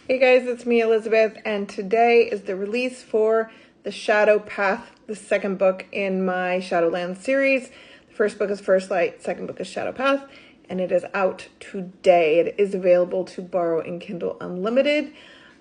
Hey guys, it's me, Elizabeth, and today is the release for The Shadow Path, the second book in my Shadowlands series. The first book is First Light, second book is Shadow Path, and it is out today. It is available to borrow in Kindle Unlimited.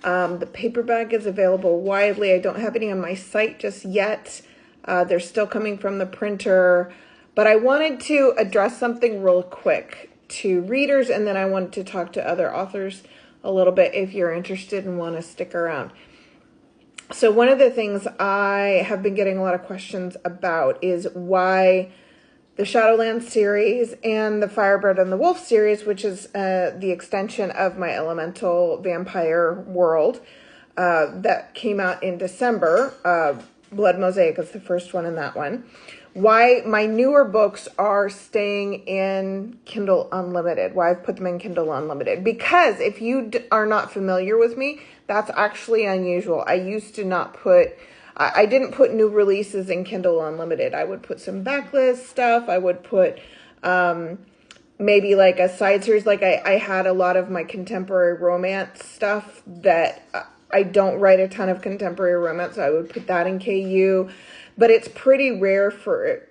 The paperback is available widely. I don't have any on my site just yet. They're still coming from the printer, but I wanted to address something real quick to readers, and then I wanted to talk to other authors a little bit if you're interested and want to stick around. So one of the things I have been getting a lot of questions about is why the Shadowlands series and the Firebird and the Wolf series, which is the extension of my Elemental Vampire world that came out in December. Blood Mosaic is the first one in that one. Why my newer books are staying in Kindle Unlimited, why I've put them in Kindle Unlimited. Because if you are not familiar with me, that's actually unusual. I used to not put, I didn't put new releases in Kindle Unlimited. I would put some backlist stuff. I would put maybe like a side series. Like I had a lot of my contemporary romance stuff that I don't write a ton of contemporary romance, so I would put that in KU. But it's pretty rare for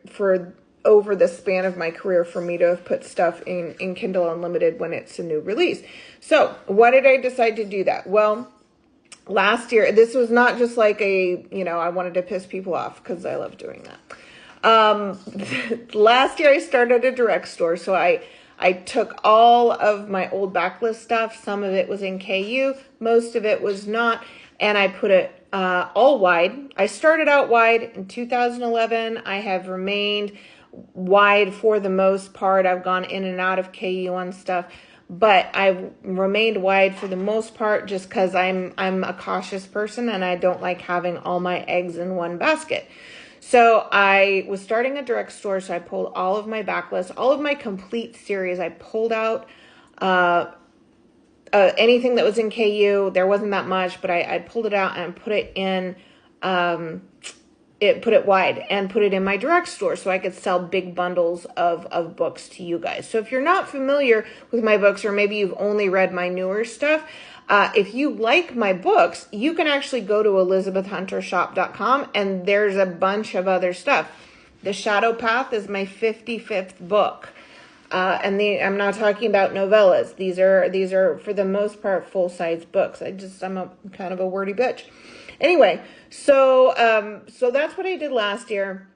over the span of my career for me to have put stuff in Kindle Unlimited when it's a new release. So why did I decide to do that? Well, last year, this was not just like I wanted to piss people off, because I love doing that. Last year I started a direct store, so I took all of my old backlist stuff. Some of it was in KU, most of it was not, and I put it all wide. I started out wide in 2011. I have remained wide for the most part. I've gone in and out of KU on stuff, but I've remained wide for the most part just because I'm a cautious person and I don't like having all my eggs in one basket. So I was starting a direct store, so I pulled all of my backlist, all of my complete series. I pulled out anything that was in KU. There wasn't that much, but I pulled it out and put it in, put it wide and put it in my direct store so I could sell big bundles of books to you guys. So if you're not familiar with my books, or maybe you've only read my newer stuff, if you like my books, you can actually go to elizabethhuntershop.com and there's a bunch of other stuff. The Shadow Path is my 55th book. I'm not talking about novellas. These are for the most part full-size books. I'm a kind of a wordy bitch. Anyway, so that's what I did last year.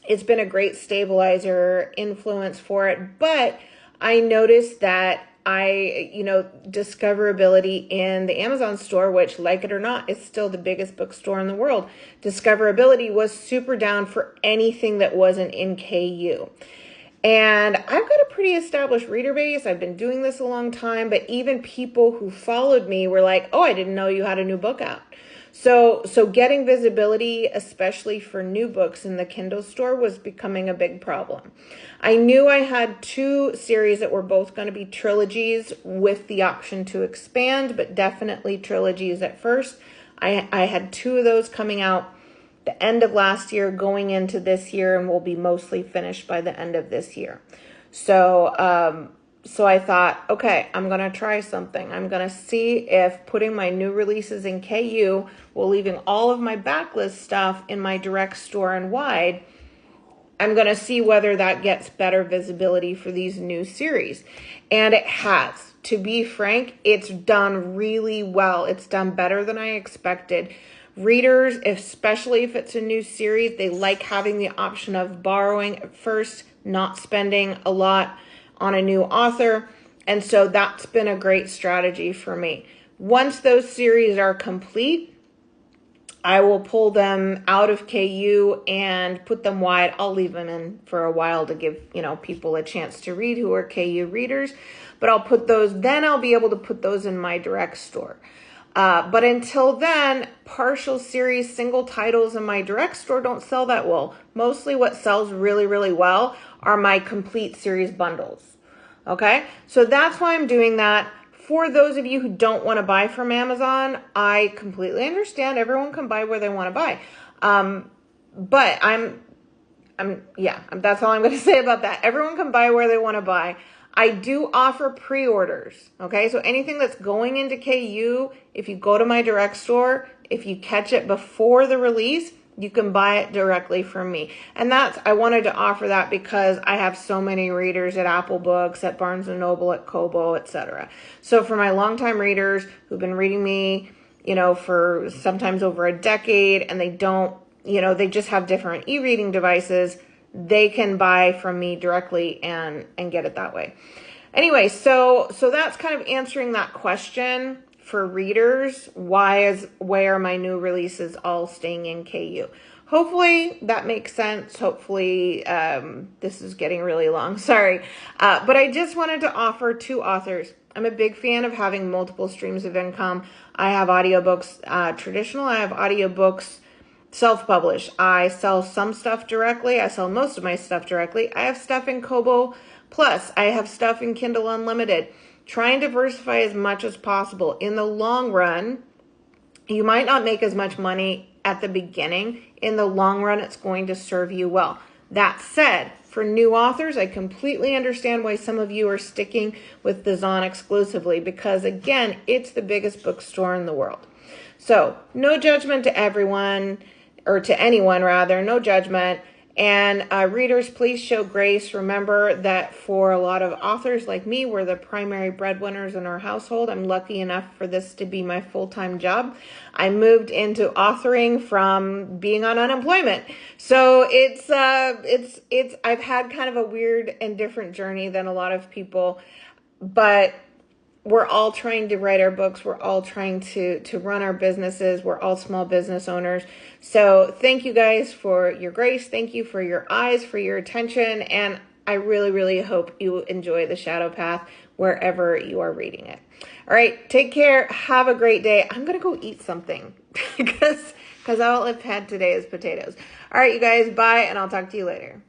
It's been a great stabilizer influence for it, but I noticed that discoverability in the Amazon store, which, like it or not, is still the biggest bookstore in the world. Discoverability was super down for anything that wasn't in KU. And I've got a pretty established reader base. I've been doing this a long time, but even people who followed me were like, oh, I didn't know you had a new book out. So getting visibility, especially for new books in the Kindle store, was becoming a big problem. I knew I had two series that were both going to be trilogies with the option to expand, but definitely trilogies at first. I had two of those coming out the end of last year going into this year, and will be mostly finished by the end of this year. So I thought, okay, I'm going to try something. I'm going to see if putting my new releases in KU while leaving all of my backlist stuff in my direct store and wide, I'm going to see whether that gets better visibility for these new series. And it has. To be frank, it's done really well. It's done better than I expected. Readers, especially if it's a new series, they like having the option of borrowing at first, not spending a lot on a new author. And so that's been a great strategy for me. Once those series are complete, I will pull them out of KU and put them wide. I'll leave them in for a while to give, people a chance to read who are KU readers. But I'll put those, then I'll be able to put those in my direct store. But until then, partial series, single titles in my direct store don't sell that well. Mostly what sells really, really well are my complete series bundles. Okay? So that's why I'm doing that. For those of you who don't want to buy from Amazon, I completely understand. Everyone can buy where they want to buy. But that's all I'm going to say about that. Everyone can buy where they want to buy. I do offer pre-orders, okay? So anything that's going into KU, if you go to my direct store, if you catch it before the release, you can buy it directly from me. And I wanted to offer that because I have so many readers at Apple Books, at Barnes & Noble, at Kobo, etc. So for my longtime readers who've been reading me, for sometimes over a decade, and they just have different e-reading devices, they can buy from me directly and get it that way. Anyway, so that's kind of answering that question for readers. Why are my new releases all staying in KU? Hopefully that makes sense. Hopefully this is getting really long. Sorry. But I just wanted to offer two authors. I'm a big fan of having multiple streams of income. I have audiobooks traditional. I have audiobooks self-published. I sell some stuff directly. I sell most of my stuff directly. I have stuff in Kobo Plus. I have stuff in Kindle Unlimited. Try and diversify as much as possible. In the long run, you might not make as much money at the beginning. In the long run, it's going to serve you well. That said, for new authors, I completely understand why some of you are sticking with the Zon exclusively because, again, it's the biggest bookstore in the world. So, no judgment to everyone, or to anyone rather, no judgment. And readers, please show grace. Remember that for a lot of authors like me, we're the primary breadwinners in our household. I'm lucky enough for this to be my full-time job. I moved into authoring from being on unemployment. So I've had kind of a weird and different journey than a lot of people, but we're all trying to write our books. We're all trying to run our businesses. We're all small business owners. So thank you guys for your grace. Thank you for your eyes, for your attention. And I really, really hope you enjoy The Shadow Path wherever you are reading it. All right, take care. Have a great day. I'm going to go eat something because all I've had today is potatoes. All right, you guys, bye, and I'll talk to you later.